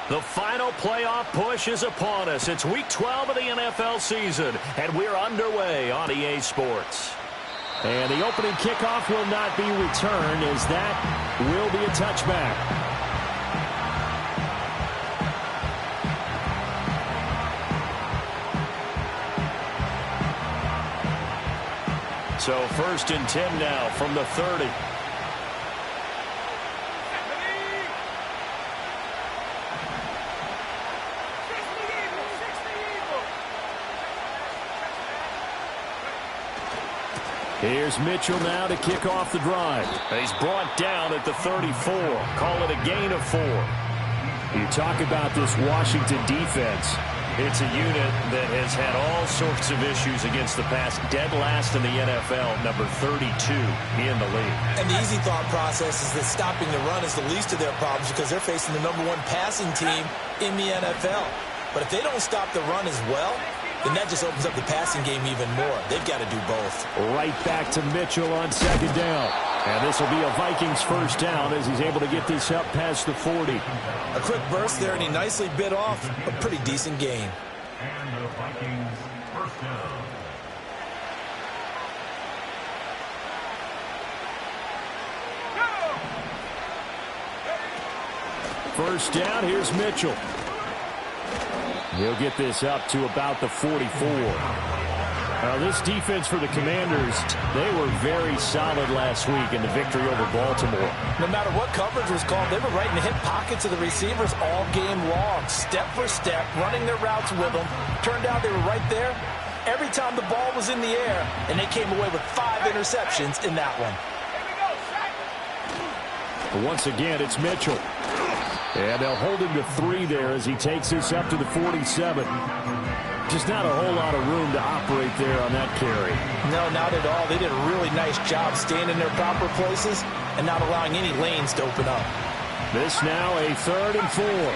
The final playoff push is upon us. It's Week 12 of the NFL season, and we're underway on EA Sports. And the opening kickoff will not be returned, as that will be a touchback. So 1st and 10 now from the 30. Here's Mitchell now to kick off the drive. He's brought down at the 34. Call it a gain of 4. You talk about this Washington defense. It's a unit that has had all sorts of issues against the pass. Dead last in the NFL, number 32 in the league. And the easy thought process is that stopping the run is the least of their problems because they're facing the #1 passing team in the NFL. But if they don't stop the run as well, then that just opens up the passing game even more. They've got to do both. Right back to Mitchell on 2nd down. And this will be a Vikings 1st down as he's able to get this up past the 40. A quick burst there, and he nicely bit off a pretty decent gain. And the Vikings 1st down. First down, here's Mitchell. He'll get this up to about the 44. Now, this defense for the Commanders, they were very solid last week in the victory over Baltimore. No matter what coverage was called, they were right in the hip pockets of the receivers all game long, step for step, running their routes with them. Turned out they were right there every time the ball was in the air, and they came away with 5 interceptions in that one. But once again, it's Mitchell. And they'll hold him to 3 there as he takes this up to the 47. Just not a whole lot of room to operate there on that carry. No, not at all. They did a really nice job staying in their proper places and not allowing any lanes to open up. This now a 3rd and 4.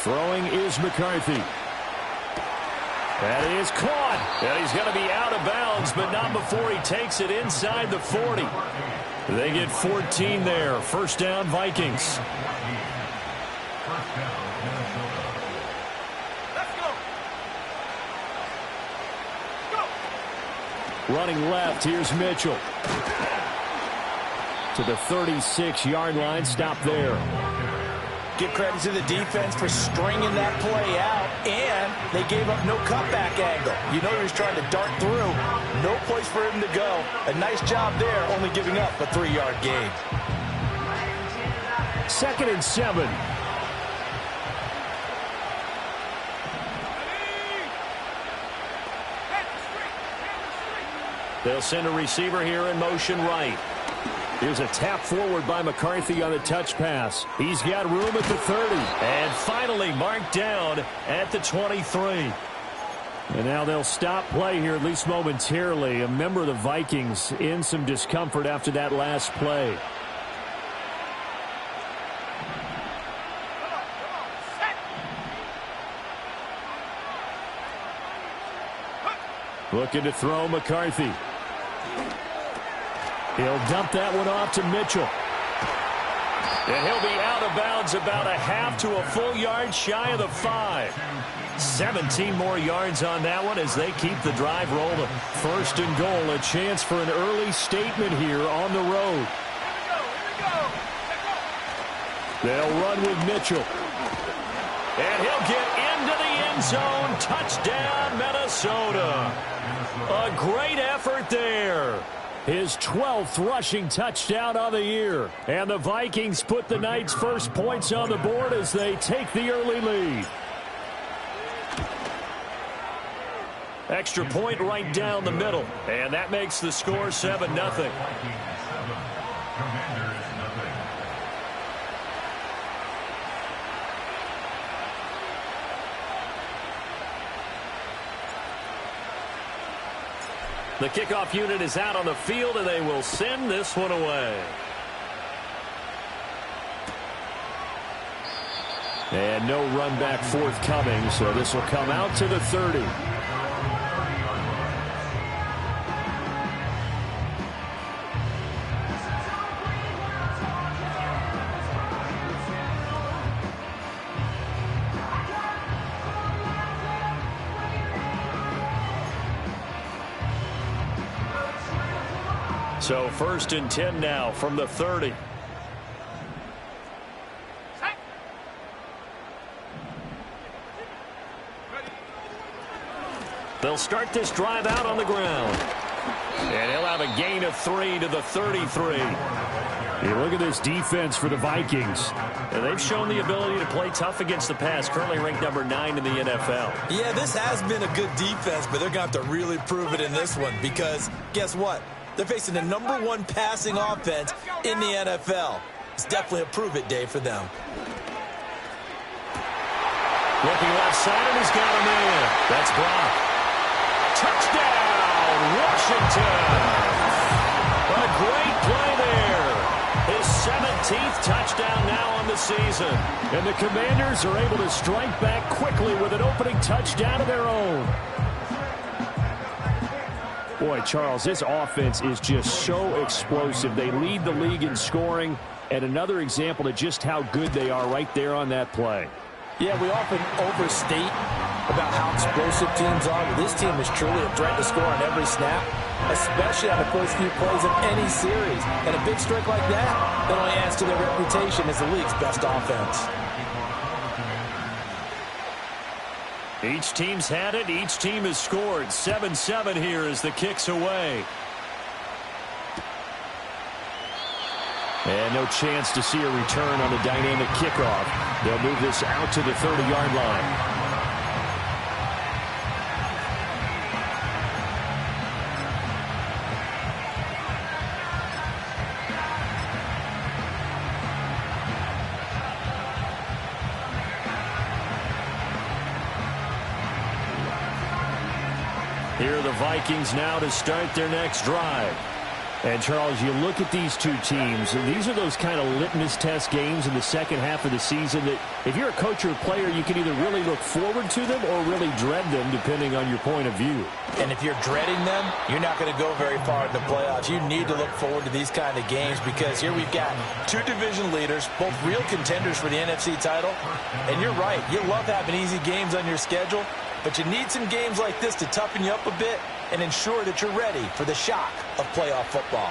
Throwing is McCarthy. That is caught. And he's going to be out of bounds, but not before he takes it inside the 40. They get 14 there. 1st down, Vikings. Running left, here's Mitchell. To the 36-yard line, stop there. Give credit to the defense for stringing that play out, and they gave up no cutback angle. You know he was trying to dart through. No place for him to go. A nice job there, only giving up a 3-yard gain. 2nd and 7. They'll send a receiver here in motion right. Here's a tap forward by McCarthy on the touch pass. He's got room at the 30. And finally marked down at the 23. And now they'll stop play here, at least momentarily. A member of the Vikings in some discomfort after that last play. Looking to throw McCarthy. He'll dump that one off to Mitchell. And he'll be out of bounds about a half to a full yard shy of the 5. 17 more yards on that one as they keep the drive rolling. 1st and goal, a chance for an early statement here on the road. They'll run with Mitchell. And he'll get into the end zone. Touchdown, Minnesota. A great effort there. His 12th rushing touchdown of the year. And the Vikings put the Knights' first points on the board as they take the early lead. Extra point right down the middle. And that makes the score 7-0. The kickoff unit is out on the field, and they will send this one away. And no run back forthcoming, so this will come out to the 30. So 1st and 10 now from the 30. They'll start this drive out on the ground. And he'll have a gain of 3 to the 33. Hey, look at this defense for the Vikings. And they've shown the ability to play tough against the pass, currently ranked number 9 in the NFL. Yeah, this has been a good defense, but they're going to have to really prove it in this one because guess what? They're facing the number 1 passing offense in the NFL. It's definitely a prove-it day for them. Looking left side, and he's got him in. That's blocked. Touchdown, Washington. A great play there. His 17th touchdown now on the season. And the Commanders are able to strike back quickly with an opening touchdown of their own. Boy, Charles, this offense is just so explosive. They lead the league in scoring, and another example of just how good they are right there on that play. Yeah, we often overstate about how explosive teams are. But this team is truly a threat to score on every snap, especially on the first few plays of any series. And a big streak like that only adds to their reputation as the league's best offense. Each team's had it. Each team has scored. 7-7 here as the kick's away. And no chance to see a return on the dynamic kickoff. They'll move this out to the 30-yard line. Here are the Vikings now to start their next drive. And, Charles, you look at these two teams, and these are those kind of litmus test games in the second half of the season that if you're a coach or a player, you can either really look forward to them or really dread them, depending on your point of view. And if you're dreading them, you're not going to go very far in the playoffs. You need to look forward to these kind of games because here we've got 2 division leaders, both real contenders for the NFC title. And you're right, you love having easy games on your schedule, but you need some games like this to toughen you up a bit and ensure that you're ready for the shock of playoff football.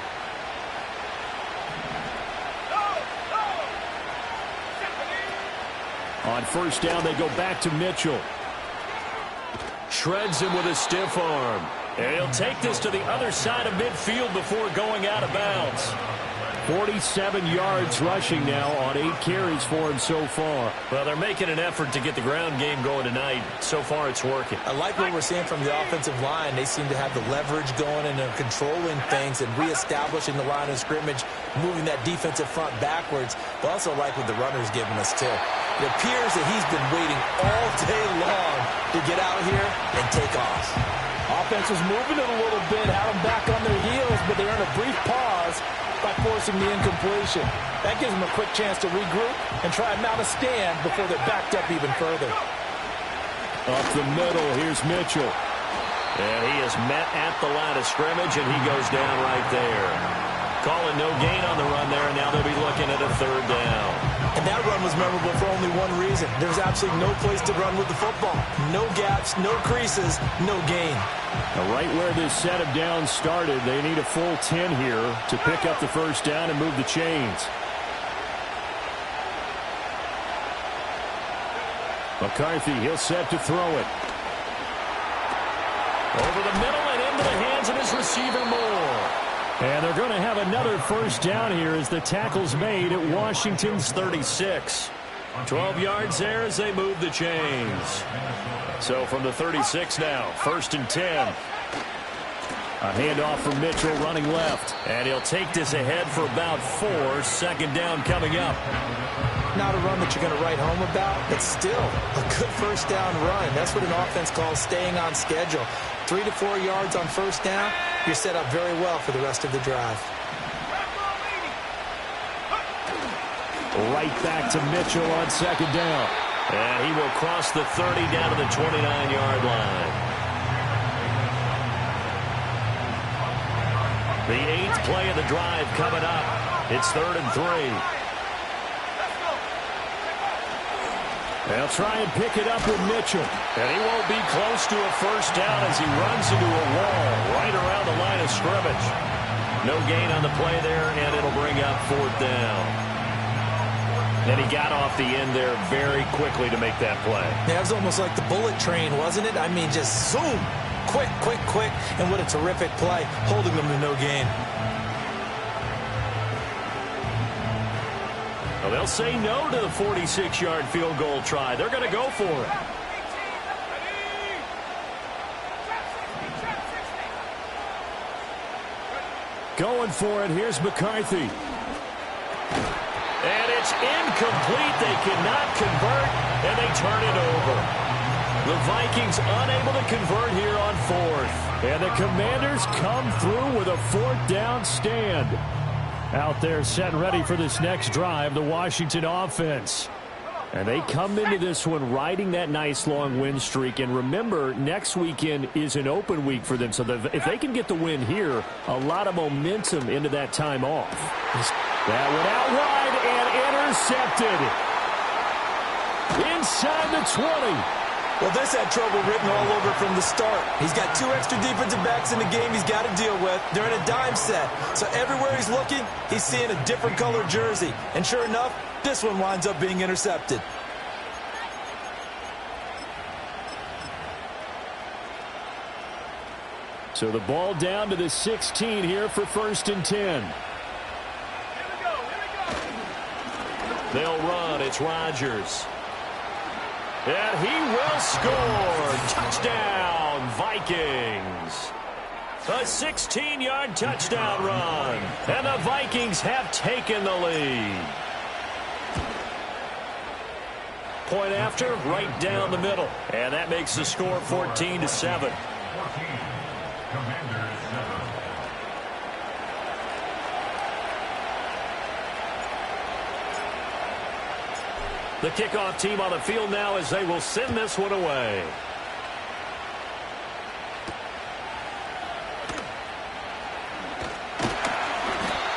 On first down, they go back to Mitchell. Shreds him with a stiff arm. And he'll take this to the other side of midfield before going out of bounds. 47 yards rushing now on 8 carries for him so far. Well, they're making an effort to get the ground game going tonight. So far, it's working. I like what we're seeing from the offensive line. They seem to have the leverage going and they're controlling things and reestablishing the line of scrimmage, moving that defensive front backwards. But also like what the runner's giving us, too. It appears that he's been waiting all day long to get out here and take off. Offense was moving it a little bit, had them back on their heels, but they earned a brief pause by forcing the incompletion. That gives them a quick chance to regroup and try and mount a stand before they're backed up even further. Up the middle, here's Mitchell. And he is met at the line of scrimmage, and he goes down right there. Calling no gain on the run there, and now they'll be looking at a 3rd down. And that run was memorable for only one reason. There's absolutely no place to run with the football. No gaps, no creases, no gain. Now right where this set of downs started, they need a full 10 here to pick up the first down and move the chains. McCarthy, he'll set to throw it. Over the middle and into the hands of his receiver Moore. And they're going to have another first down here as the tackle's made at Washington's 36. 12 yards there as they move the chains. So from the 36 now, 1st and 10. A handoff from Mitchell running left. And he'll take this ahead for about 4. 2nd down coming up. Not a run that you're going to write home about, but still a good first down run. That's what an offense calls staying on schedule. 3 to 4 yards on first down, you're set up very well for the rest of the drive. Right back to Mitchell on 2nd down. And he will cross the 30 down to the 29-yard line. The 8th play of the drive coming up. It's 3rd and 3. They'll try and pick it up with Mitchell. And he won't be close to a first down as he runs into a wall right around the line of scrimmage. No gain on the play there, and it'll bring up 4th down. And he got off the end there very quickly to make that play. Yeah, it was almost like the bullet train, wasn't it? I mean, just zoom. Quick, quick, quick. And what a terrific play, holding them to no gain. Well, they'll say no to the 46-yard field goal try. They're going to go for it. Going for it. Here's McCarthy. And it's incomplete. They cannot convert, and they turn it over. The Vikings unable to convert here on 4th. And the Commanders come through with a 4th down stand. Out there set and ready for this next drive, the Washington offense. And they come into this one riding that nice long win streak. And remember, next weekend is an open week for them. So if they can get the win here, a lot of momentum into that time off. That went out wide and intercepted. Inside the 20. Well, this had trouble written all over from the start. He's got 2 extra defensive backs in the game he's got to deal with. They're in a dime set. So everywhere he's looking, he's seeing a different color jersey. And sure enough, this one winds up being intercepted. So the ball down to the 16 here for 1st and 10. They'll run. It's Rodgers. And he will score. Touchdown, Vikings. A 16-yard touchdown run. And the Vikings have taken the lead. Point after, right down the middle. And that makes the score 14-7. The kickoff team on the field now as they will send this one away.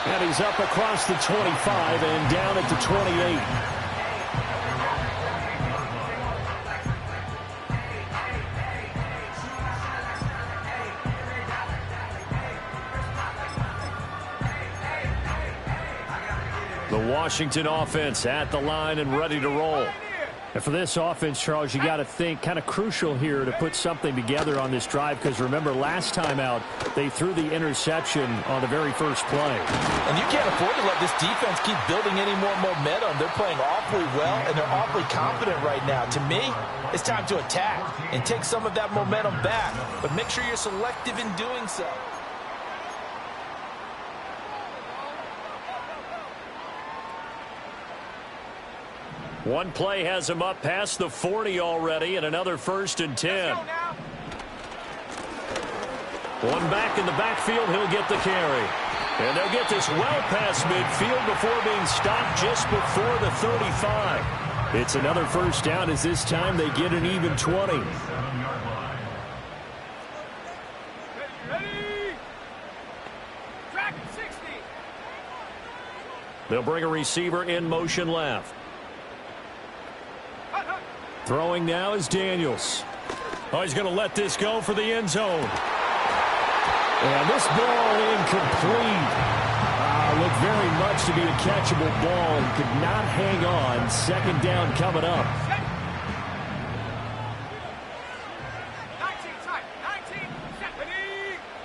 And he's up across the 25 and down at the 28. The Washington offense at the line and ready to roll. And for this offense, Charles, you got to think kind of crucial here to put something together on this drive, because remember last time out they threw the interception on the very first play. And you can't afford to let this defense keep building any more momentum. They're playing awfully well, and they're awfully confident right now. To me, it's time to attack and take some of that momentum back, but make sure you're selective in doing so. One play has him up past the 40 already, and another 1st and 10. One back in the backfield, he'll get the carry. And they'll get this well past midfield before being stopped just before the 35. It's another first down as this time they get an even 20. They'll bring a receiver in motion left. Throwing now is Daniels. Oh, he's going to let this go for the end zone. And this ball incomplete. Looked very much to be a catchable ball and could not hang on. 2nd down coming up. 19,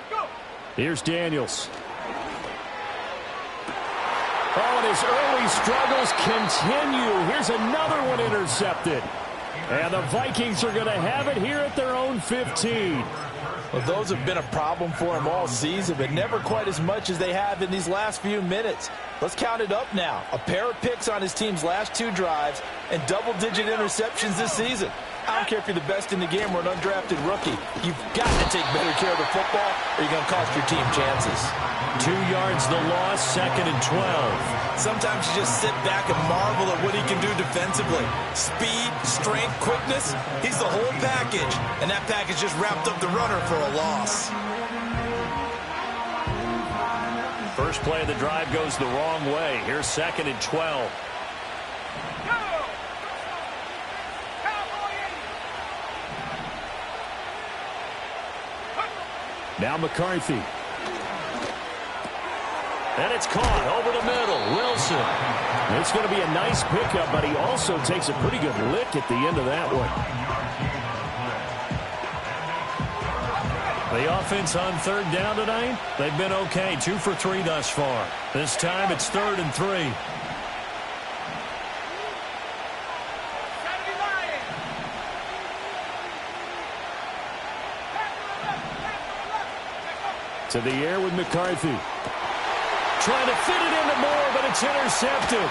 go. Here's Daniels. Oh, and his early struggles continue. Here's another one intercepted. And the Vikings are going to have it here at their own 15. Well, those have been a problem for him all season, but never quite as much as they have in these last few minutes. Let's count it up now. A pair of picks on his team's last 2 drives and double-digit interceptions this season. I don't care if you're the best in the game or an undrafted rookie. You've got to take better care of the football or you're going to cost your team chances. 2 yards the loss, 2nd and 12. Sometimes you just sit back and marvel at what he can do defensively. defensively. Speed, strength, quickness, he's the whole package. And that package just wrapped up the runner for a loss. First play of the drive goes the wrong way. Here's 2nd and 12. Now McCarthy. And it's caught over the middle. Wilson. It's going to be a nice pickup, but he also takes a pretty good lick at the end of that one. The offense on 3rd down tonight, they've been okay. 2 for 3 thus far. This time it's 3rd and 3. To the air with McCarthy. Trying to fit it into Moore, but it's intercepted.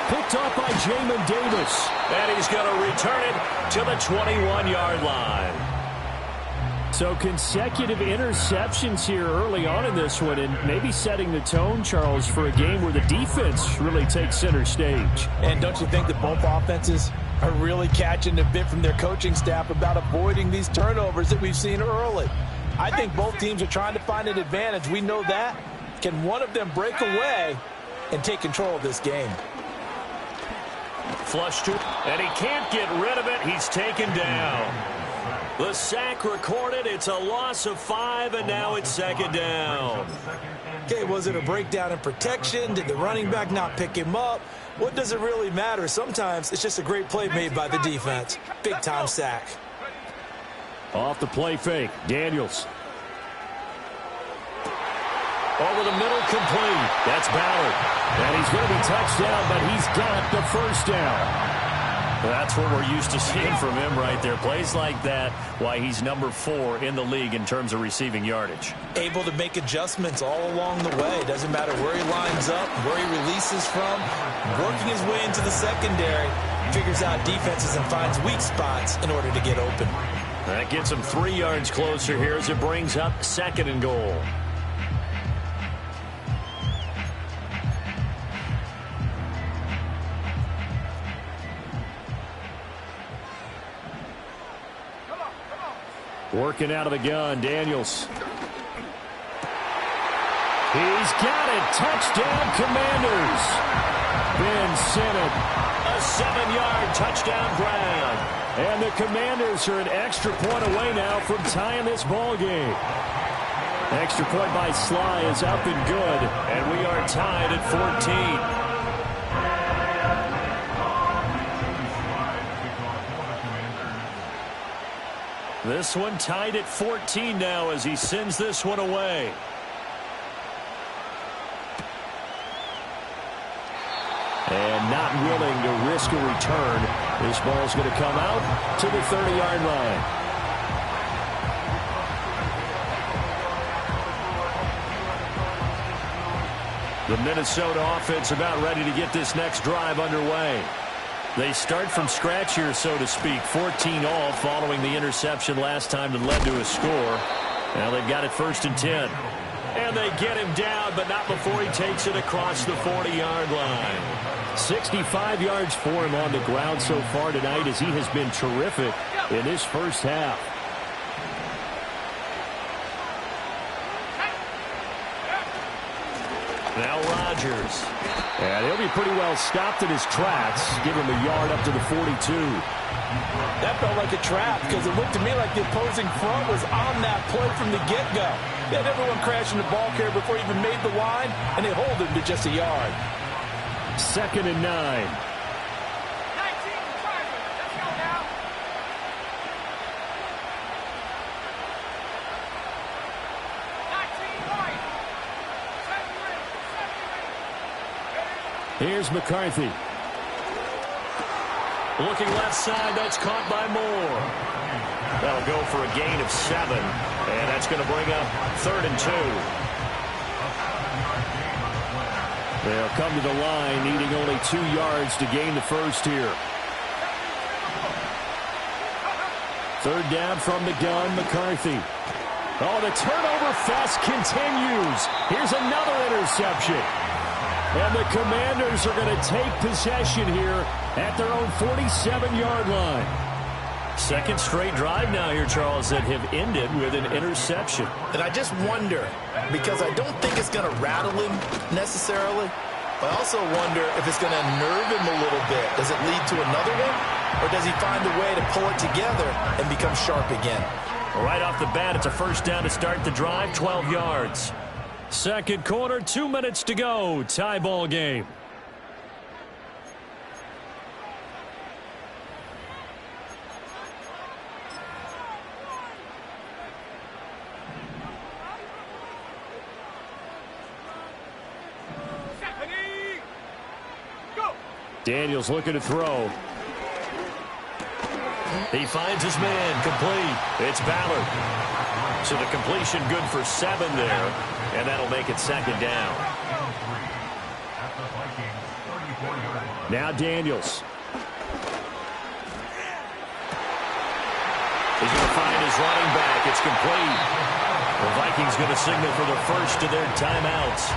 Picked off by Jamin Davis. And he's going to return it to the 21-yard line. So consecutive interceptions here early on in this one, and maybe setting the tone, Charles, for a game where the defense really takes center stage. And don't you think that both offenses are really catching a bit from their coaching staff about avoiding these turnovers that we've seen early? I think both teams are trying to find an advantage. We know that. Can one of them break away and take control of this game? Flush to, and he can't get rid of it. He's taken down. The sack recorded. It's a loss of 5, and now it's 2nd down. Okay, was it a breakdown in protection? Did the running back not pick him up? What does it really matter? Sometimes it's just a great play made by the defense. Big-time sack. Off the play fake, Daniels. Over the middle, complete. That's Ballard. And he's going to be touchdown, but he's got the first down. That's what we're used to seeing from him right there. Plays like that, why he's number 4 in the league in terms of receiving yardage. Able to make adjustments all along the way. Doesn't matter where he lines up, where he releases from. Working his way into the secondary. Figures out defenses and finds weak spots in order to get open. That gets him 3 yards closer here as it brings up 2nd and goal. Working out of the gun, Daniels. He's got it. Touchdown, Commanders. Ben Sinnott. A 7-yard touchdown grab. And the Commanders are an extra point away now from tying this ball game. Extra point by Sly is up and good. And we are tied at 14. This one tied at 14 now as he sends this one away. And not willing to risk a return. This ball's going to come out to the 30-yard line. The Minnesota offense about ready to get this next drive underway. They start from scratch here, so to speak. 14 all following the interception last time that led to a score. Now they've got it 1st and 10. And they get him down, but not before he takes it across the 40-yard line. 65 yards for him on the ground so far tonight as he has been terrific in this first half. Now Rodgers. And he'll be pretty well stopped in his tracks. Give him a yard up to the 42. That felt like a trap because it looked to me like the opposing front was on that play from the get-go. They had everyone crashing the ball carrier before he even made the line, and they hold him to just a yard. 2nd and 9. 19, let's go now. Here's McCarthy. Looking left side, that's caught by Moore. That'll go for a gain of 7, and that's going to bring up 3rd and 2. They'll come to the line, needing only 2 yards to gain the first here. 3rd down from the gun, McCarthy. Oh, the turnover fest continues. Here's another interception. And the Commanders are going to take possession here at their own 47-yard line. Second straight drive now here, Charles, that have ended with an interception. And I just wonder, because I don't think it's going to rattle him necessarily, but I also wonder if it's going to unnerve him a little bit. Does it lead to another one? Or does he find a way to pull it together and become sharp again? Right off the bat, it's a first down to start the drive, 12 yards. Second quarter, 2 minutes to go. Tie ball game. Daniels looking to throw. He finds his man, complete. It's Ballard. So the completion good for 7 there, and that'll make it second down. Now Daniels. He's going to find his running back. It's complete. The Vikings going to signal for the first of their timeouts.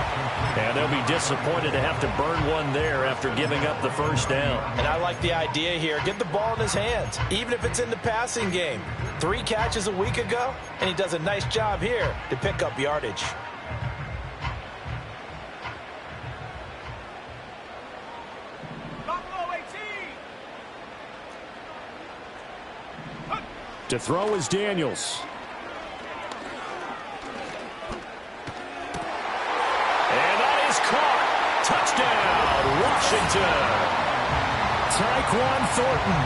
And they'll be disappointed to have to burn one there after giving up the first down. And I like the idea here. Get the ball in his hands, even if it's in the passing game. 3 catches a week ago, and he does a nice job here to pick up yardage. To throw is Daniels. And that is caught. Touchdown, Washington. Tyquan Thornton.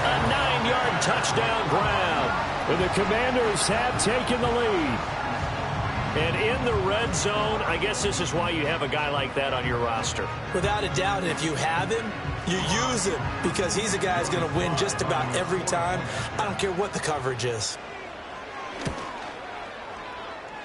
A 9-yard touchdown grab. And the Commanders have taken the lead. And in the red zone, I guess this is why you have a guy like that on your roster. Without a doubt, and if you have him, you use him, because he's a guy who's going to win just about every time. I don't care what the coverage is.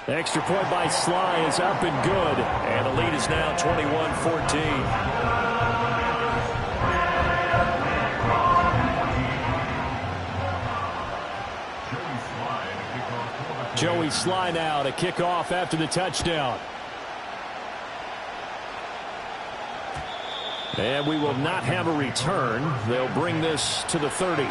The extra point by Sly is up and good. And the lead is now 21-14. Joey Sly now to kick off after the touchdown. And we will not have a return. They'll bring this to the 30.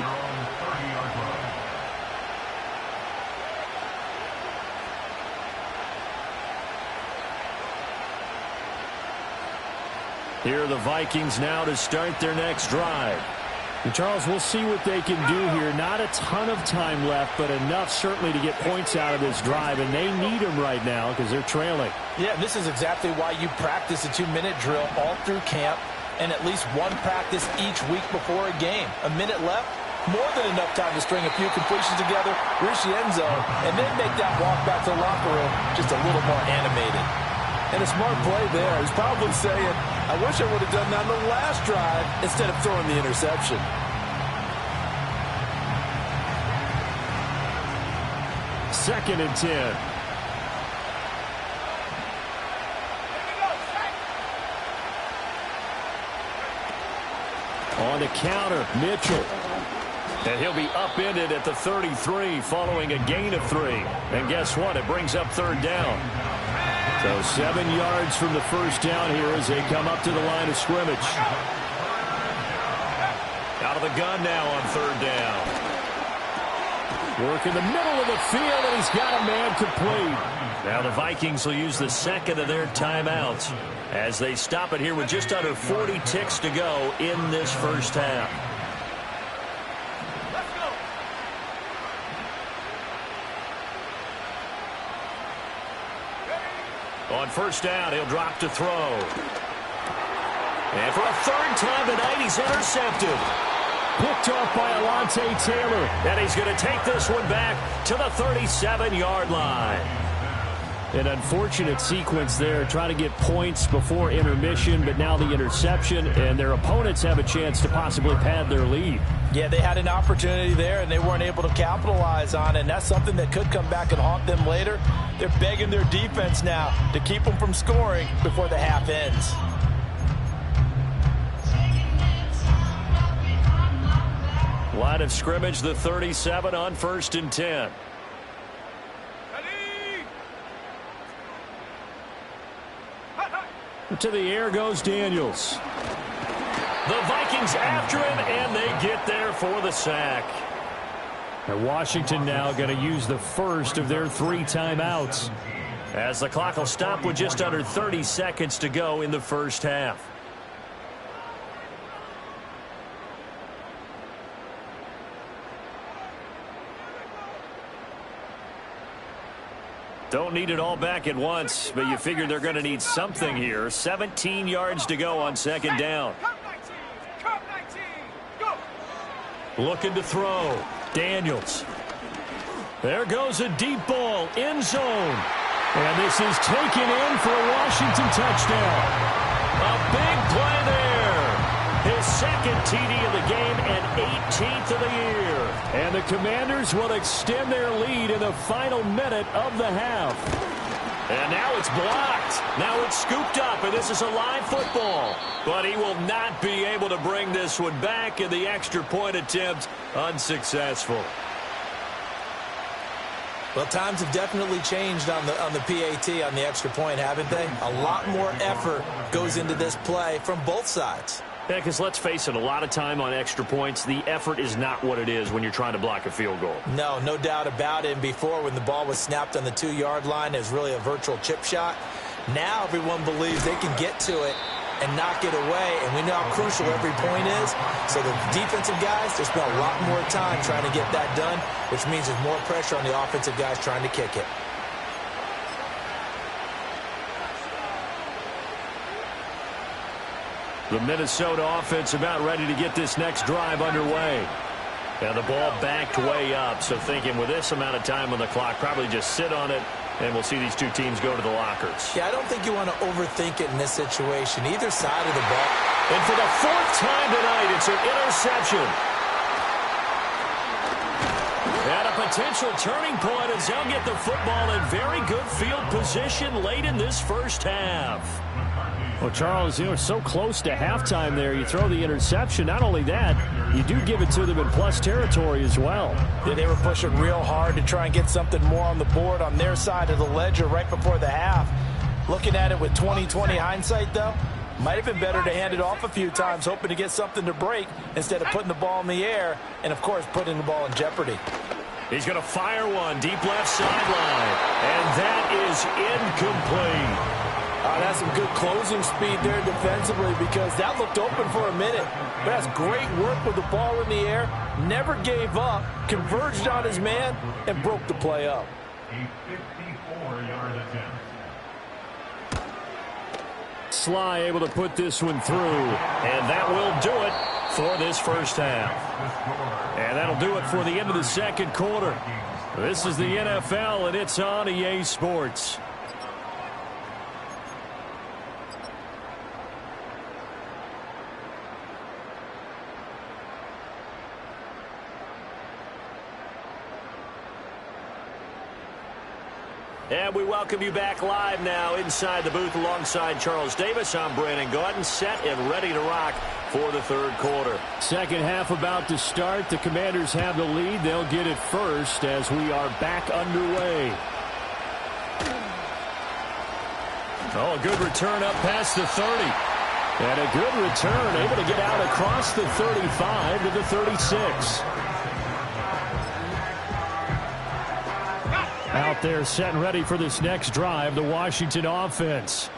Here are the Vikings now to start their next drive. And Charles, we'll see what they can do here. Not a ton of time left, but enough certainly to get points out of this drive. And they need them right now because they're trailing. Yeah, this is exactly why you practice a 2-minute drill all through camp and at least one practice each week before a game. A minute left, more than enough time to string a few completions together, reach the end zone, and then make that walk back to the locker room just a little more animated. And a smart play there. He's probably saying, I wish I would have done that on the last drive instead of throwing the interception. Second and 10. On the counter, Mitchell. And he'll be upended at the 33 following a gain of 3. And guess what? It brings up third down. So 7 yards from the first down here as they come up to the line of scrimmage. Out of the gun now on third down. Work in the middle of the field, and he's got a man complete. Now the Vikings will use the second of their timeouts as they stop it here with just under 40 ticks to go in this first half. On first down, he'll drop to throw. And for a third time tonight, he's intercepted. Picked off by Alontae Taylor. And he's going to take this one back to the 37-yard line. An unfortunate sequence there, trying to get points before intermission, but now the interception, and their opponents have a chance to possibly pad their lead. Yeah, they had an opportunity there, and they weren't able to capitalize on it, and that's something that could come back and haunt them later. They're begging their defense now to keep them from scoring before the half ends. Line of scrimmage, the 37 on first and 10. Out to the air goes Daniels. The Vikings after him, and they get there for the sack. And Washington now going to use the first of their 3 timeouts. As the clock will stop with just under 30 seconds to go in the first half. Don't need it all back at once, but you figure they're going to need something here. 17 yards to go on second down. Looking to throw. Daniels. There goes a deep ball. End zone. And this is taken in for a Washington touchdown. A big play there. His second TD of the game and 18th of the year. And the Commanders will extend their lead in the final minute of the half. And now it's blocked. Now it's scooped up, and this is a live football. But he will not be able to bring this one back, and the extra point attempt unsuccessful. Well, times have definitely changed on the PAT, on the extra point, haven't they? A lot more effort goes into this play from both sides. Yeah, because let's face it, a lot of time on extra points, the effort is not what it is when you're trying to block a field goal. No doubt about it. And before, when the ball was snapped on the 2-yard line, it was really a virtual chip shot. Now everyone believes they can get to it and knock it away, and we know how crucial every point is. So the defensive guys, they spend a lot more time trying to get that done, which means there's more pressure on the offensive guys trying to kick it. The Minnesota offense about ready to get this next drive underway. And the ball backed way up, so thinking with this amount of time on the clock, probably just sit on it, and we'll see these two teams go to the lockers. Yeah, I don't think you want to overthink it in this situation. Either side of the ball. And for the 4th time tonight, it's an interception. And a potential turning point as they'll get the football in very good field position late in this first half. Well, Charles, so close to halftime there. You throw the interception. Not only that, you do give it to them in plus territory as well. Yeah, they were pushing real hard to try and get something more on the board on their side of the ledger right before the half. Looking at it with 20/20 hindsight, though, might have been better to hand it off a few times, hoping to get something to break instead of putting the ball in the air and, of course, putting the ball in jeopardy. He's going to fire one deep left sideline, and that is incomplete. That's some good closing speed there defensively, because that looked open for a minute. But that's great work with the ball in the air. Never gave up, converged on his man, and broke the play up. A 54-yard attempt. Sly able to put this one through. And that will do it for this first half. And that'll do it for the end of the second quarter. This is the NFL, and it's on EA Sports. And we welcome you back live now inside the booth alongside Charles Davis. I'm Brandon Gaudin, set and ready to rock for the third quarter. Second half about to start. The Commanders have the lead. They'll get it first as we are back underway. Oh, a good return up past the 30. And a good return, able to get out across the 35 to the 36. Out there set and ready for this next drive, the Washington offense.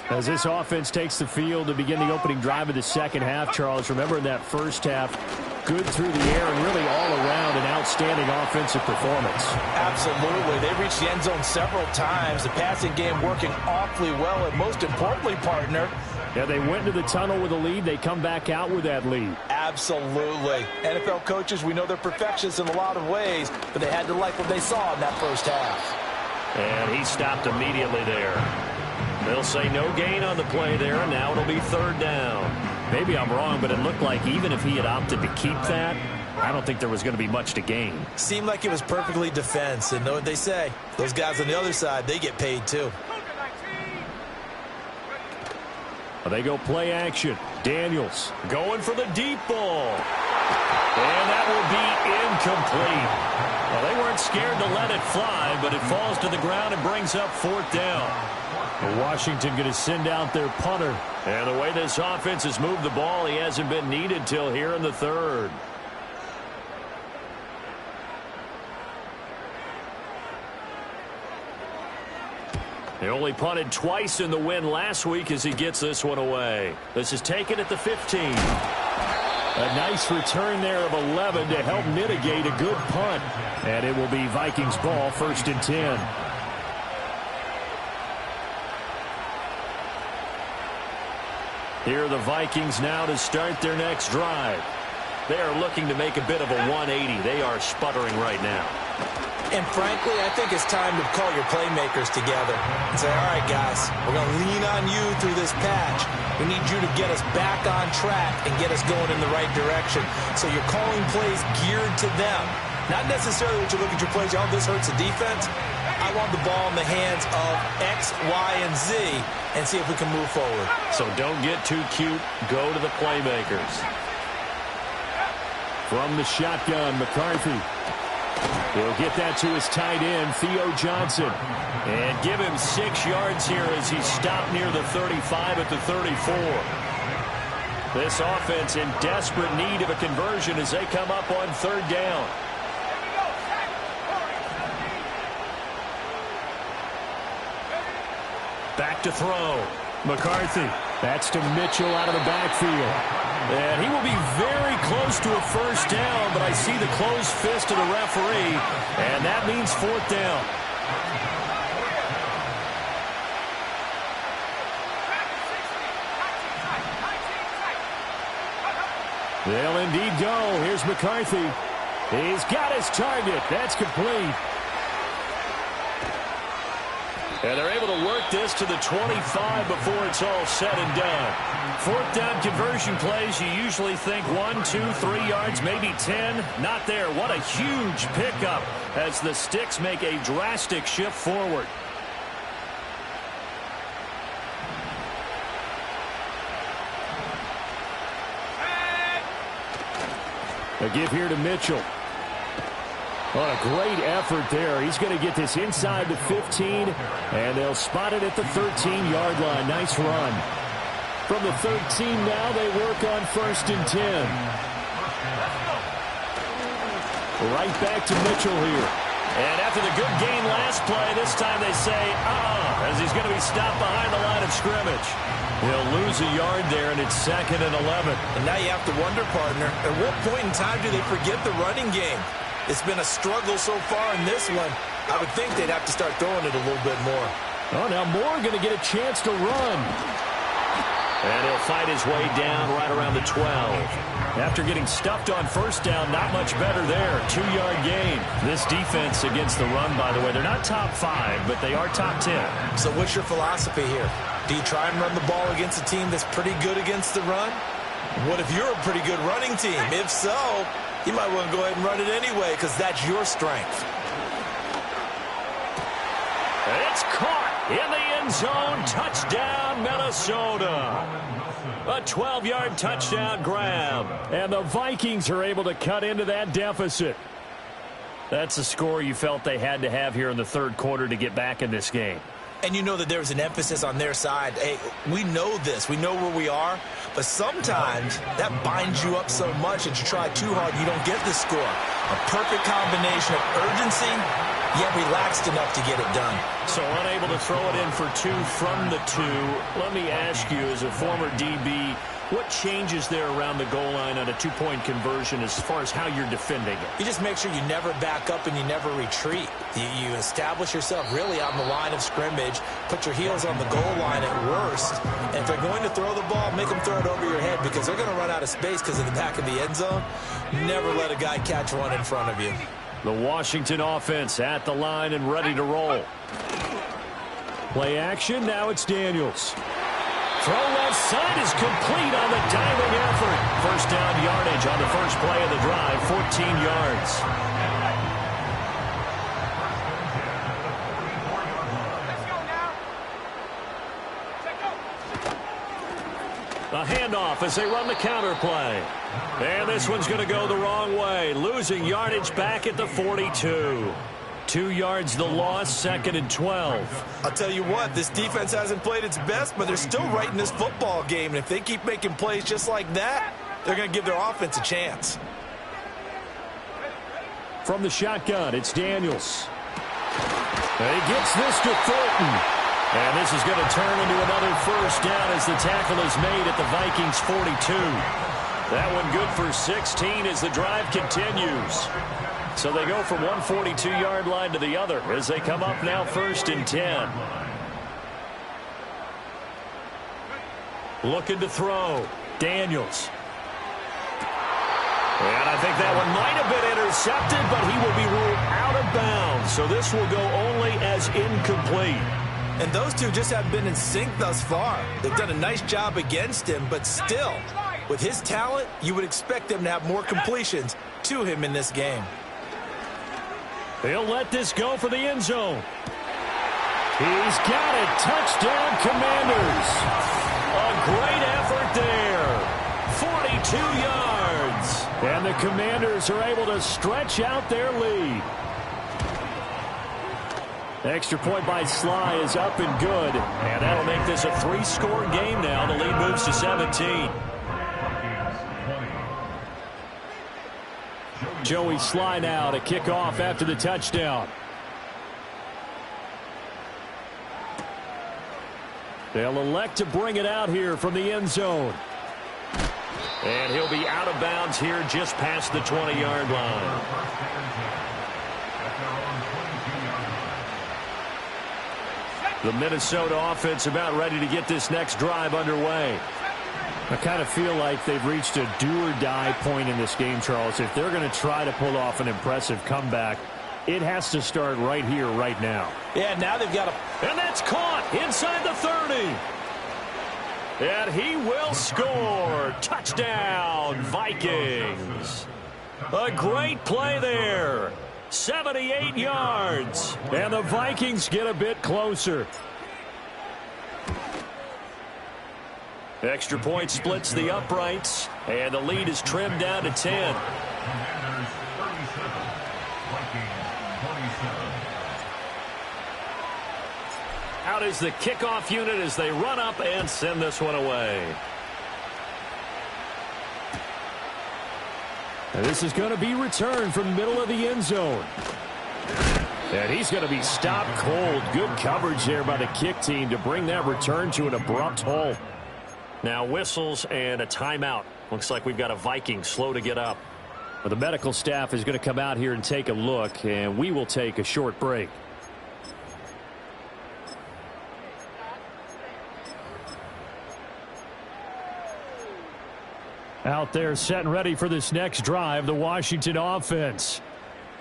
As this offense takes the field to begin the opening drive of the second half, Charles, remember in that first half, good through the air and really all around an outstanding offensive performance. Absolutely. They reached the end zone several times. The passing game working awfully well, and most importantly, partner, yeah, they went into the tunnel with a lead. They come back out with that lead. Absolutely. NFL coaches, we know they're perfectionists in a lot of ways, but they had to like what they saw in that first half. And he stopped immediately there. They'll say no gain on the play there, and now it'll be third down. Maybe I'm wrong, but it looked like even if he had opted to keep that, I don't think there was going to be much to gain. Seemed like it was perfectly defense, and know what they say. Those guys on the other side, they get paid too. They go play action. Daniels going for the deep ball. And that will be incomplete. Well, they weren't scared to let it fly, but it falls to the ground and brings up 4th down. Washington going to send out their punter. And the way this offense has moved the ball, he hasn't been needed till here in the 3rd. He only punted twice in the win last week as he gets this one away. This is taken at the 15. A nice return there of 11 to help mitigate a good punt. And it will be Vikings ball, 1st and 10. Here are the Vikings now to start their next drive. They are looking to make a bit of a 180. They are sputtering right now. And frankly, I think it's time to call your playmakers together and say, all right, guys, we're going to lean on you through this patch. We need you to get us back on track and get us going in the right direction. So you're calling plays geared to them. Not necessarily what you look at your plays, oh, this hurts the defense. I want the ball in the hands of X, Y, and Z and see if we can move forward. So don't get too cute. Go to the playmakers. From the shotgun, McCarthy. He'll get that to his tight end, Theo Johnson. And give him 6 yards here as he stopped near the 35 at the 34. This offense in desperate need of a conversion as they come up on 3rd down. Back to throw. McCarthy. That's to Mitchell out of the backfield. And he will be very close to a 1st down, but I see the closed fist of the referee, and that means 4th down. They'll indeed go. Here's McCarthy. He's got his target. That's complete. And they're able to work this to the 25 before it's all said and done. 4th down conversion plays, you usually think 1, 2, 3 yards, maybe 10. Not there. What a huge pickup as the Sticks make a drastic shift forward. A give here to Mitchell. What a great effort there. He's going to get this inside the 15, and they'll spot it at the 13-yard line. Nice run. From the 13 now, they work on 1st and 10. Right back to Mitchell here. And after the good gain last play, this time they say, as he's going to be stopped behind the line of scrimmage. He'll lose a yard there, and it's 2nd and 11. And now you have to wonder, partner, at what point in time do they forget the running game? It's been a struggle so far in this one. I would think they'd have to start throwing it a little bit more. Oh, now Moore going to get a chance to run. And he'll fight his way down right around the 12. After getting stuffed on 1st down, not much better there. 2-yard gain. This defense against the run, by the way, they're not top 5, but they are top 10. So what's your philosophy here? Do you try and run the ball against a team that's pretty good against the run? What if you're a pretty good running team? If so, you might want to go ahead and run it anyway because that's your strength. And it's caught in the end zone. Touchdown, Minnesota. A 12-yard touchdown grab. And the Vikings are able to cut into that deficit. That's a score you felt they had to have here in the 3rd quarter to get back in this game. And you know that there was an emphasis on their side. Hey, we know this. We know where we are. But sometimes that binds you up so much that you try too hard and you don't get the score. A perfect combination of urgency, yet relaxed enough to get it done. So unable to throw it in for 2 from the 2. Let me ask you, as a former DB, what changes there around the goal line on a 2-point conversion as far as how you're defending it? You just make sure you never back up and you never retreat. You establish yourself really on the line of scrimmage, put your heels on the goal line at worst, and if they're going to throw the ball, make them throw it over your head because they're going to run out of space because of the back of the end zone. Never let a guy catch one in front of you. The Washington offense at the line and ready to roll. Play action, now it's Daniels. Throw left side is complete on the diving effort. 1st down yardage on the first play of the drive, 14 yards. Let's go now. Check go. A handoff as they run the counter play. And this one's going to go the wrong way. Losing yardage back at the 42. 2 yards the loss, 2nd and 12. I'll tell you what, this defense hasn't played its best, but they're still right in this football game. And if they keep making plays just like that, they're going to give their offense a chance. From the shotgun, it's Daniels. And he gets this to Thornton. And this is going to turn into another first down as the tackle is made at the Vikings 42. That one good for 16 as the drive continues. So they go from one 42-yard line to the other as they come up now 1st and 10. Looking to throw. Daniels. And I think that one might have been intercepted, but he will be ruled out of bounds. So this will go only as incomplete. And those two just haven't been in sync thus far. They've done a nice job against him, but still, with his talent, you would expect them to have more completions to him in this game. They'll let this go for the end zone. He's got it. Touchdown, Commanders. A great effort there. 42 yards. And the Commanders are able to stretch out their lead. Extra point by Sly is up and good. And that'll make this a 3-score game now. The lead moves to 17. Joey Sly now to kick off after the touchdown. They'll elect to bring it out here from the end zone. And he'll be out of bounds here just past the 20-yard line. The Minnesota offense about ready to get this next drive underway. I kind of feel like they've reached a do-or-die point in this game, Charles. If they're going to try to pull off an impressive comeback, it has to start right here, right now. Yeah, now they've got to... And that's caught inside the 30. And he will score. Touchdown, Vikings. A great play there. 78 yards. And the Vikings get a bit closer. Extra point splits the uprights, and the lead is trimmed down to 10. Out is the kickoff unit as they run up and send this one away. And this is going to be returned from the middle of the end zone. And he's going to be stopped cold. Good coverage there by the kick team to bring that return to an abrupt halt. Now whistles and a timeout. Looks like we've got a Viking slow to get up. Well, the medical staff is going to come out here and take a look, and we will take a short break. Out there set and ready for this next drive, the Washington offense.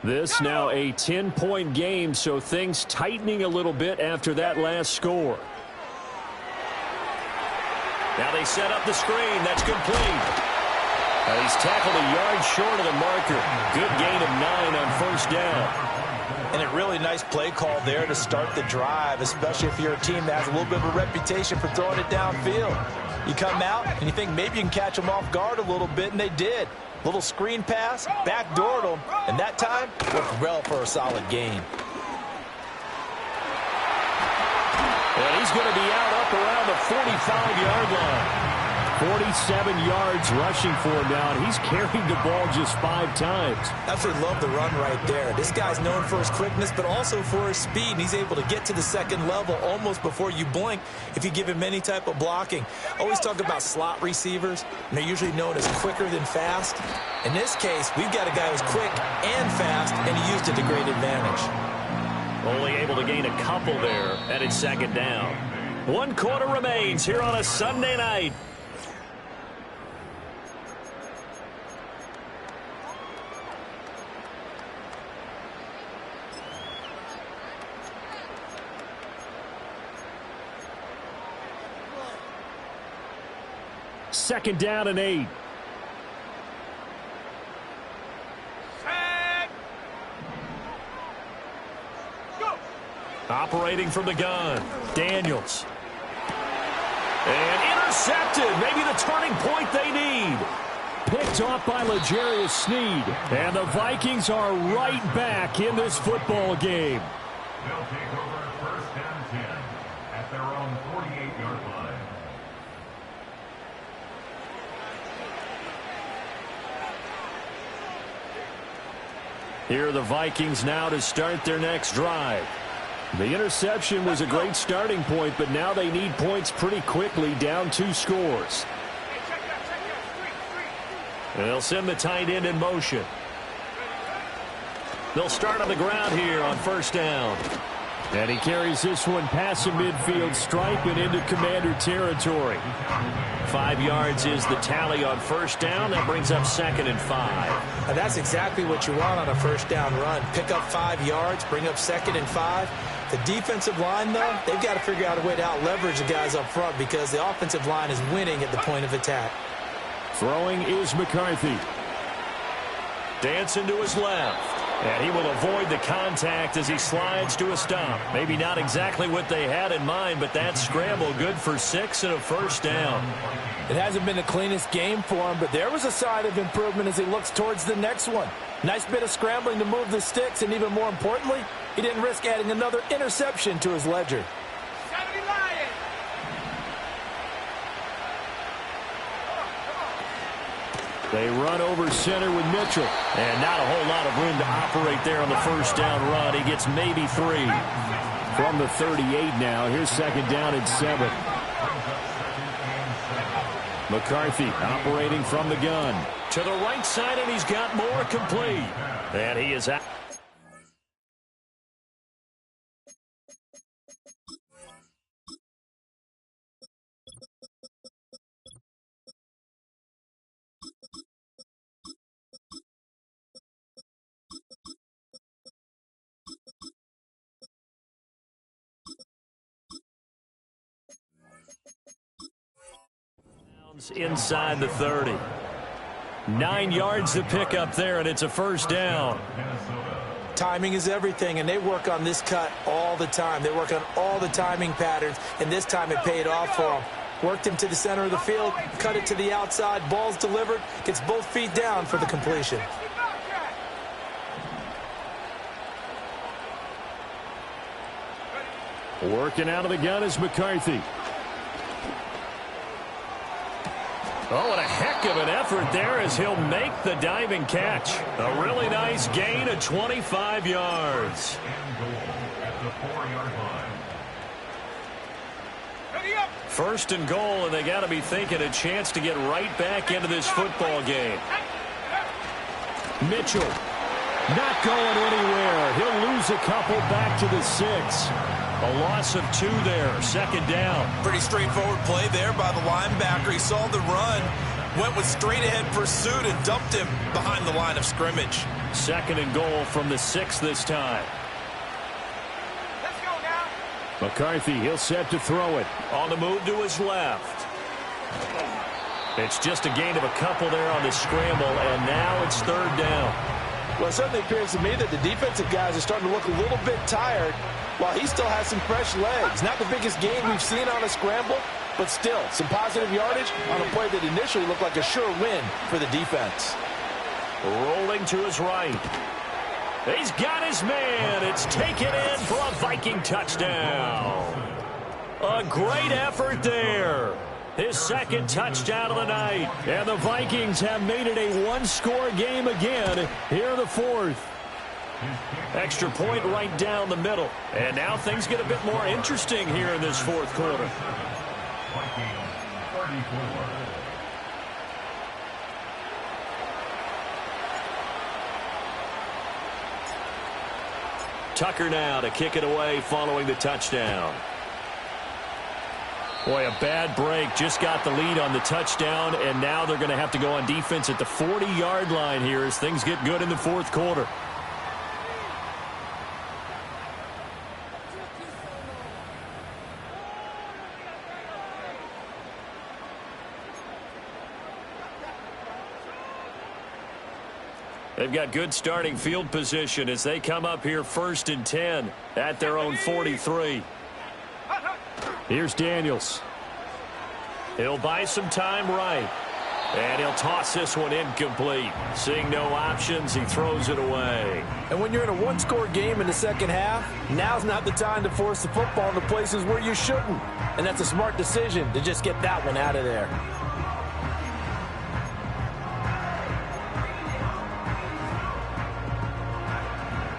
This now a 10-point game, so things tightening a little bit after that last score. Now they set up the screen. That's complete. He's tackled a yard short of the marker. Good gain of 9 on first down. And a really nice play call there to start the drive, especially if you're a team that has a little bit of a reputation for throwing it downfield. You come out and you think maybe you can catch them off guard a little bit, and they did. Little screen pass, backdoored them, and that time worked well for a solid gain. And he's going to be out up around the 45-yard line. 47 yards rushing for him now, and he's carried the ball just 5 times. Absolutely love the run right there. This guy's known for his quickness, but also for his speed, and he's able to get to the second level almost before you blink if you give him any type of blocking. Always talk about slot receivers, and they're usually known as quicker than fast. In this case, we've got a guy who's quick and fast, and he used it to great advantage. Only able to gain a couple there, and it's second down. 1 quarter remains here on a Sunday night. Second down and 8. Operating from the gun, Daniels. And intercepted. Maybe the turning point they need. picked off by L'Jarius Sneed. And the Vikings are right back in this football game. They'll take over first and 10 at their own 48-yard line. Here are the Vikings now to start their next drive. The interception was a great starting point, but now they need points pretty quickly, down 2 scores. They'll send the tight end in motion. They'll start on the ground here on first down. And he carries this one past the midfield stripe and into Commander territory. 5 yards is the tally on first down. That brings up 2nd and 5. And that's exactly what you want on a first down run. Pick up 5 yards, bring up 2nd and 5. The defensive line, though, they've got to figure out a way to out-leverage the guys up front because the offensive line is winning at the point of attack. Throwing is McCarthy. Dancing to his left. And he will avoid the contact as he slides to a stop. Maybe not exactly what they had in mind, but that scramble good for 6 and a first down. It hasn't been the cleanest game for him, but there was a sign of improvement as he looks towards the next one. Nice bit of scrambling to move the sticks, and even more importantly, he didn't risk adding another interception to his ledger. They run over center with Mitchell. And not a whole lot of room to operate there on the first down run. He gets maybe 3. From the 38 now, here's 2nd down and 7. McCarthy operating from the gun. To the right side, and he's got more complete. And he is out. Inside the 30. 9 yards to pick up there, and it's a first down. Timing is everything, and they work on this cut all the time. They work on all the timing patterns, and this time it paid off for them. Worked him to the center of the field, cut it to the outside, ball's delivered, gets both feet down for the completion. Working out of the gun is McCarthy. Oh, and a heck of an effort there as he'll make the diving catch. A really nice gain of 25 yards. First and goal, and they got to be thinking a chance to get right back into this football game. Mitchell not going anywhere. He'll lose a couple back to the 6. A loss of 2 there, 2nd down. Pretty straightforward play there by the linebacker. He saw the run, went with straight-ahead pursuit, and dumped him behind the line of scrimmage. 2nd and goal from the 6 this time. Let's go now. McCarthy, he'll set to throw it. On the move to his left. It's just a gain of a couple there on the scramble, and now it's 3rd down. Well, it certainly appears to me that the defensive guys are starting to look a little bit tired, while he still has some fresh legs. Not the biggest game we've seen on a scramble, but still some positive yardage on a play that initially looked like a sure win for the defense. Rolling to his right. He's got his man. It's taken in for a Viking touchdown. A great effort there. His 2nd touchdown of the night. And the Vikings have made it a one-score game again. Here in the 4th. Extra point right down the middle. And now things get a bit more interesting here in this 4th quarter. Tucker now to kick it away following the touchdown. Boy, a bad break. Just got the lead on the touchdown, and now they're going to have to go on defense at the 40-yard line here as things get good in the 4th quarter. They've got good starting field position as they come up here 1st and 10 at their own 43. Here's Daniels. He'll buy some time right. And he'll toss this one incomplete. Seeing no options, he throws it away. And when you're in a one-score game in the second half, now's not the time to force the football into places where you shouldn't. And that's a smart decision to just get that one out of there.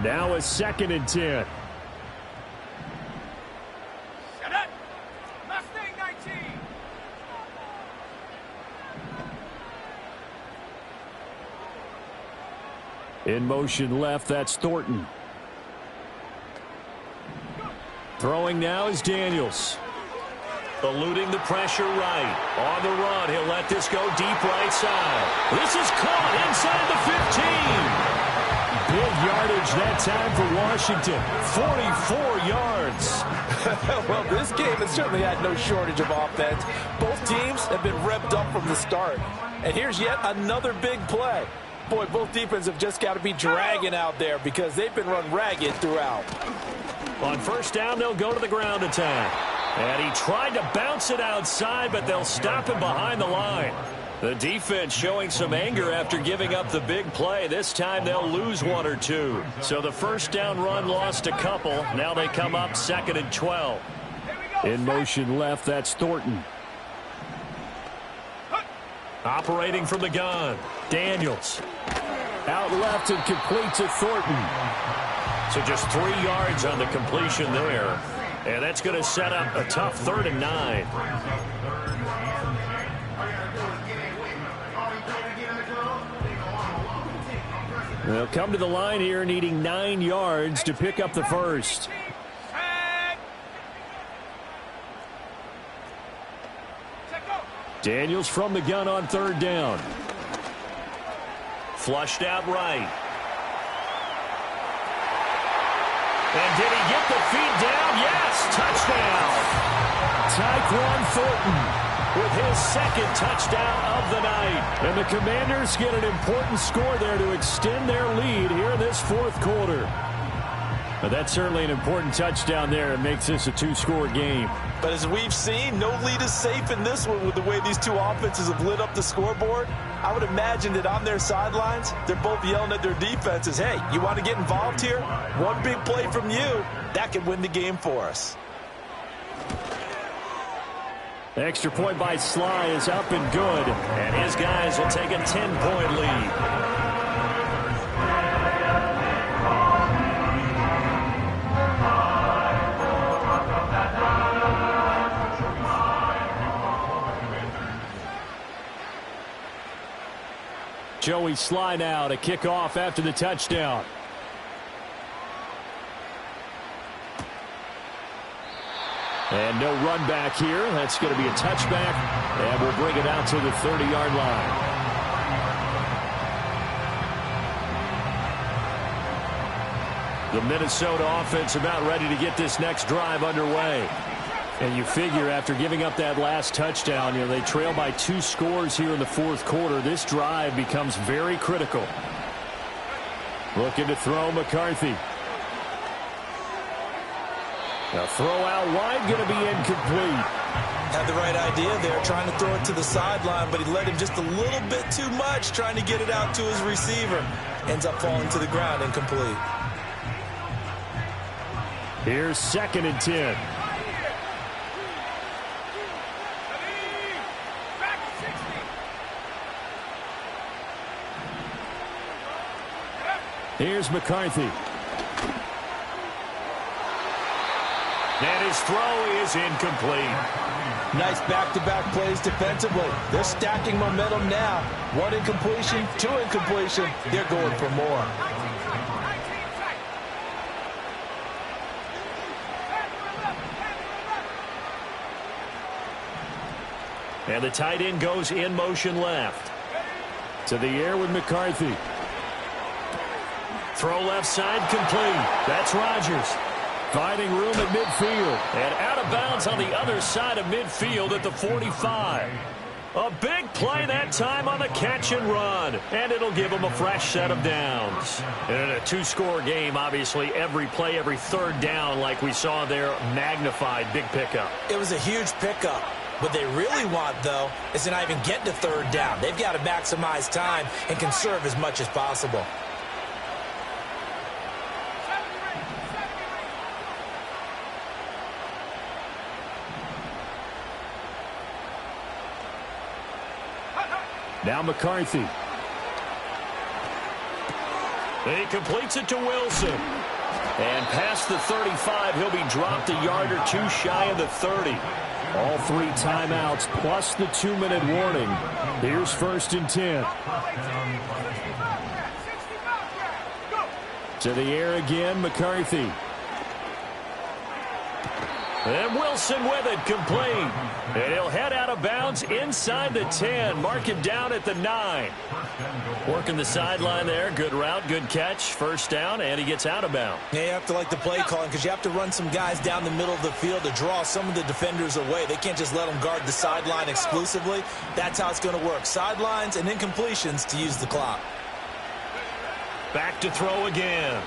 Now a 2nd and 10. Mustang 19. In motion left, that's Thornton. Throwing now is Daniels. Eluding the pressure right. On the run, he'll let this go deep right side. This is caught inside the 15. Big yardage that time for Washington. 44 yards. Well, this game has certainly had no shortage of offense. Both teams have been revved up from the start. And here's yet another big play. Boy, both defenses have just got to be dragging out there because they've been run ragged throughout. On first down, they'll go to the ground attack. And he tried to bounce it outside, but they'll stop him behind the line. The defense showing some anger after giving up the big play. This time they'll lose 1 or 2. So the first down run lost a couple. Now they come up 2nd and 12. In motion left, that's Thornton. Operating from the gun, Daniels. Out left and complete to Thornton. So just 3 yards on the completion there. And that's going to set up a tough 3rd and 9. They'll come to the line here needing 9 yards to pick up the first. Daniels from the gun on 3rd down. Flushed out right. And did he get the feet down? Yes, touchdown. Tyquan Thornton with his 2nd touchdown of the night. And the Commanders get an important score there to extend their lead here in this 4th quarter. But that's certainly an important touchdown there. It makes this a 2-score game. But as we've seen, no lead is safe in this one with the way these two offenses have lit up the scoreboard. I would imagine that on their sidelines, they're both yelling at their defenses, hey, you want to get involved here? One big play from you, that could win the game for us. Extra point by Sly is up and good. And his guys will take a 10-point lead. Joey Sly now to kick off after the touchdown. And no run back here. That's going to be a touchback. And we'll bring it out to the 30-yard line. The Minnesota offense about ready to get this next drive underway. And you figure after giving up that last touchdown, they trail by 2 scores here in the 4th quarter. This drive becomes very critical. Looking to throw McCarthy. Now throw out wide, going to be incomplete. Had the right idea there, trying to throw it to the sideline, but he let him just a little bit too much, trying to get it out to his receiver. Ends up falling to the ground, incomplete. Here's 2nd and 10. Here's McCarthy. And his throw is incomplete. Nice back-to-back plays defensively. They're stacking momentum now. 1 incompletion, 2 incompletion. They're going for more. And the tight end goes in motion left. To the air with McCarthy. Throw left side complete. That's Rodgers. Finding room at midfield. And out of bounds on the other side of midfield at the 45. A big play that time on the catch and run. And it'll give them a fresh set of downs. And in a 2-score game, obviously, every play, every 3rd down, like we saw there, magnified. Big pickup. It was a huge pickup. What they really want, though, is to not even get to third down. They've got to maximize time and conserve as much as possible. Now McCarthy. He completes it to Wilson. And past the 35, he'll be dropped a yard or two shy of the 30. All 3 timeouts plus the 2-minute warning. Here's 1st and 10. To the air again, McCarthy. And Wilson with it, complete. And he'll head out of bounds inside the 10. Mark him down at the 9. Working the sideline there. Good route, good catch. 1st down, and he gets out of bounds. Yeah, you have to like the play calling because you have to run some guys down the middle of the field to draw some of the defenders away. They can't just let them guard the sideline exclusively. That's how it's going to work. Sidelines and incompletions to use the clock. Back to throw again.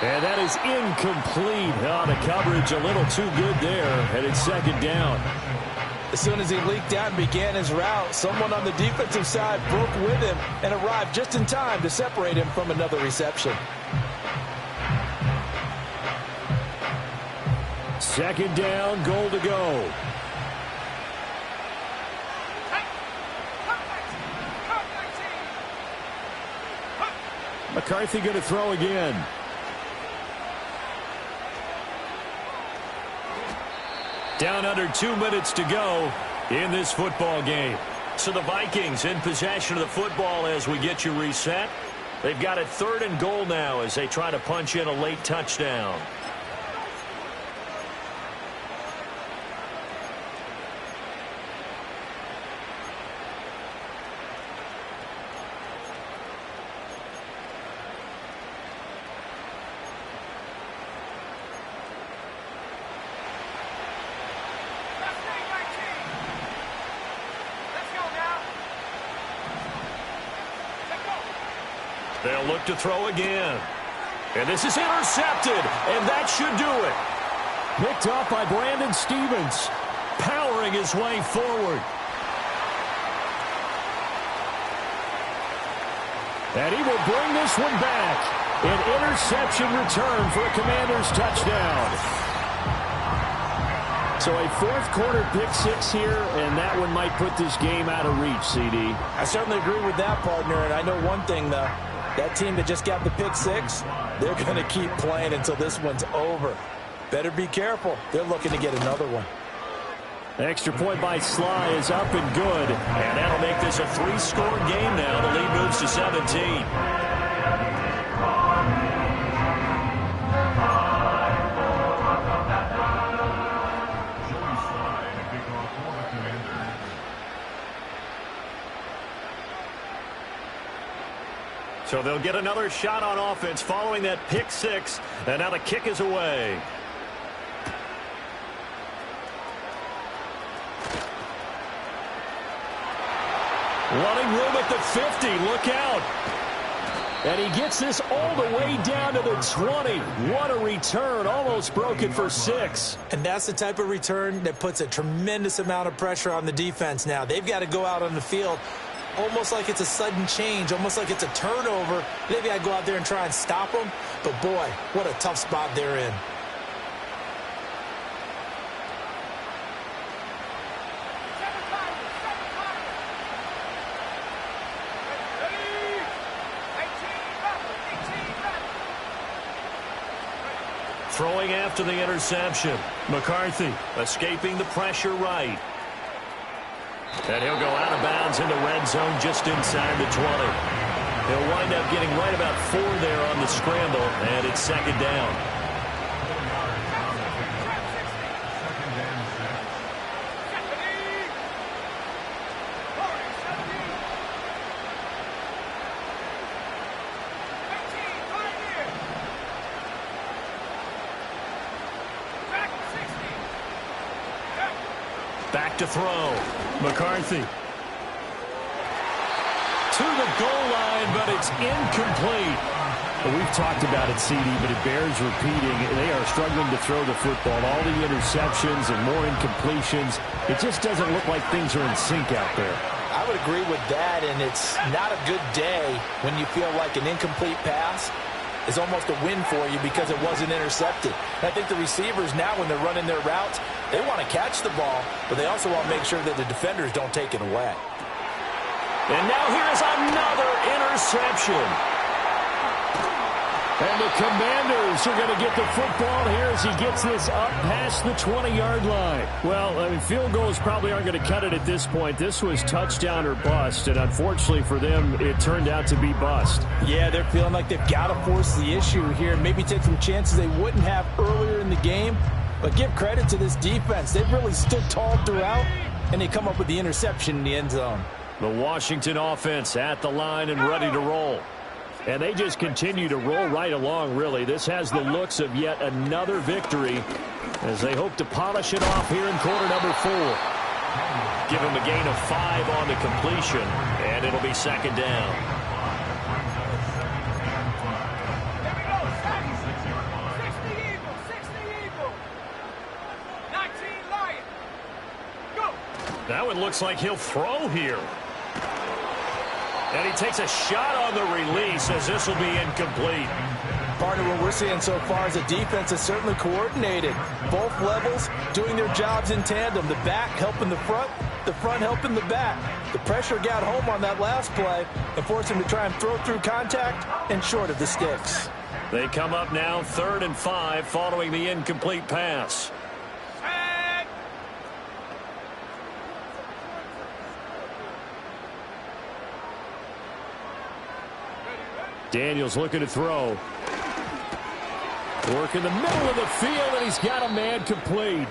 And that is incomplete. Oh, the coverage a little too good there, and it's 2nd down. As soon as he leaked out and began his route, someone on the defensive side broke with him and arrived just in time to separate him from another reception. 2nd down, goal to go. McCarthy going to throw again. Down under 2 minutes to go in this football game. So the Vikings in possession of the football as we get you reset. They've got it 3rd and goal now as they try to punch in a late touchdown. They'll look to throw again. And this is intercepted, and that should do it. Picked off by Brandon Stevens, powering his way forward. And he will bring this one back. An interception return for a Commanders touchdown. So a 4th quarter pick-6 here, and that one might put this game out of reach, CD. I certainly agree with that, partner, and I know one thing, though. That team that just got the pick-6, they're going to keep playing until this one's over. Better be careful. They're looking to get another one. Extra point by Sly is up and good. And that'll make this a 3-score game now. The lead moves to 17. So they'll get another shot on offense following that pick-6. And now the kick is away. Running room at the 50. Look out. And he gets this all the way down to the 20. What a return. Almost broke it for 6. And that's the type of return that puts a tremendous amount of pressure on the defense now. They've got to go out on the field almost like it's a sudden change, almost like it's a turnover. They've got to go out there and try and stop them. But, boy, what a tough spot they're in. Throwing after the interception. McCarthy escaping the pressure right. And he'll go out of bounds in the red zone just inside the 20. He'll wind up getting right about 4 there on the scramble, and it's 2nd down. Back to throw. McCarthy. To the goal line, but it's incomplete. Well, we've talked about it, CD, but it bears repeating. They are struggling to throw the football. All the interceptions and more incompletions. It just doesn't look like things are in sync out there. I would agree with that, and it's not a good day when you feel like an incomplete pass is almost a win for you because it wasn't intercepted. And I think the receivers now, when they're running their routes, they want to catch the ball, but they also want to make sure that the defenders don't take it away. And now here's another interception. And the Commanders are going to get the football here as he gets this up past the 20-yard line. Well, I mean, field goals probably aren't going to cut it at this point. This was touchdown or bust, and unfortunately for them, it turned out to be bust. Yeah, they're feeling like they've got to force the issue here and maybe take some chances they wouldn't have earlier in the game. But give credit to this defense. They've really stood tall throughout, and they come up with the interception in the end zone. The Washington offense at the line and ready to roll. And they just continue to roll right along, really. This has the looks of yet another victory as they hope to polish it off here in quarter number 4. Give him a gain of 5 on the completion, and it'll be second down. That one looks like he'll throw here. And he takes a shot on the release as this will be incomplete. Partner, what we're seeing so far is the defense is certainly coordinated. Both levels doing their jobs in tandem. The back helping the front helping the back. The pressure got home on that last play and forced him to try and throw through contact and short of the sticks. They come up now 3rd and 5 following the incomplete pass. Daniels looking to throw. Work in the middle of the field, and he's got a man complete.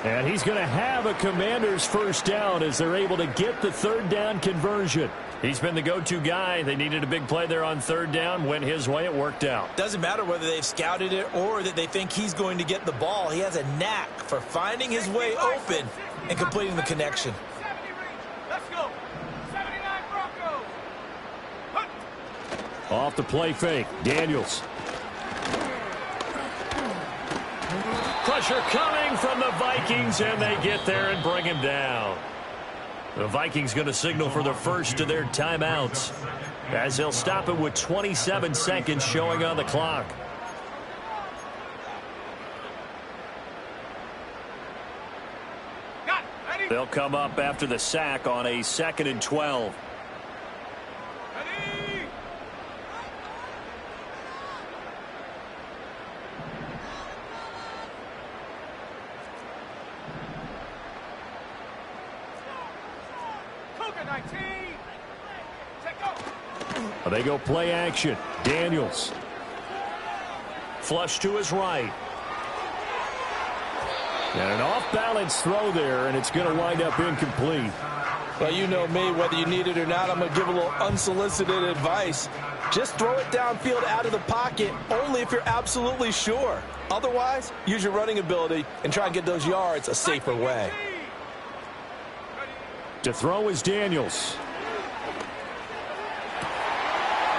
And he's going to have a Commanders first down as they're able to get the 3rd down conversion. He's been the go-to guy. They needed a big play there on 3rd down. Went his way. It worked out. Doesn't matter whether they've scouted it or that they think he's going to get the ball. He has a knack for finding his way open and completing the connection. Off the play fake, Daniels. Pressure coming from the Vikings, and they get there and bring him down. The Vikings going to signal for the first of their timeouts as they'll stop it with 27 seconds showing on the clock. They'll come up after the sack on a 2nd and 12. They go play action. Daniels. Flush to his right. And an off-balance throw there, and it's going to wind up incomplete. Well, you know me, whether you need it or not, I'm going to give a little unsolicited advice. Just throw it downfield out of the pocket only if you're absolutely sure. Otherwise, use your running ability and try and get those yards a safer way. To throw is Daniels.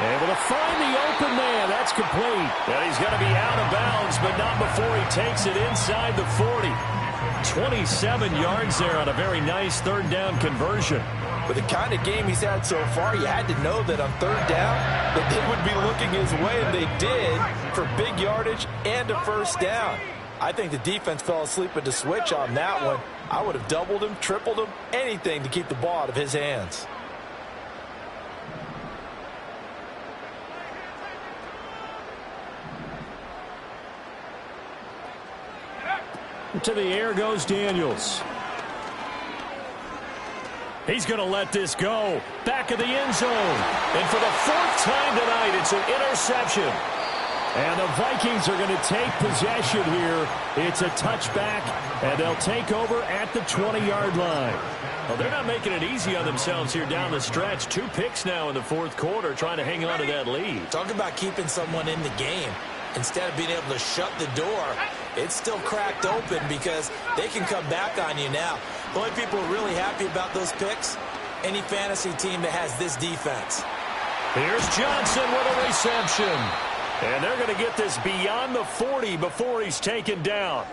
Able to find the open man. That's complete. And he's going to be out of bounds, but not before he takes it inside the 40. 27 yards there on a very nice 3rd down conversion. With the kind of game he's had so far, you had to know that on 3rd down that they would be looking his way, and they did for big yardage and a first down. I think the defense fell asleep at the switch on that one. I would have doubled him, tripled him, anything to keep the ball out of his hands. To the air goes Daniels. He's going to let this go. Back of the end zone. And for the 4th time tonight, it's an interception. And the Vikings are going to take possession here. It's a touchback, and they'll take over at the 20-yard line. Well, they're not making it easy on themselves here down the stretch. 2 picks now in the 4th quarter trying to hang on to that lead. Talk about keeping someone in the game. Instead of being able to shut the door, it's still cracked open because they can come back on you now. The only people really happy about those picks, any fantasy team that has this defense. Here's Johnson with a reception. And they're going to get this beyond the 40 before he's taken down.